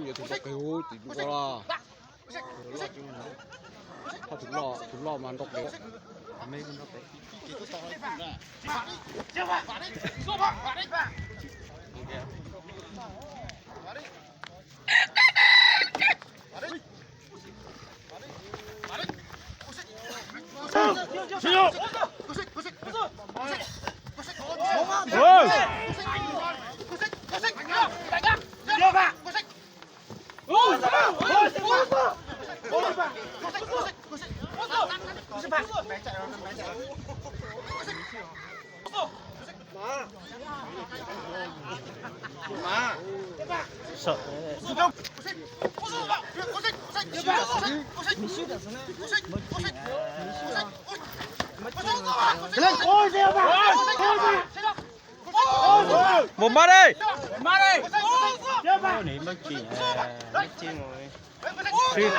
얘 도착해요. 이거라. 다 둘러만 안 덕대. mấy con 덕대. 신영! sợ một mắt đi này mất chi mất chi rồi Thiệt.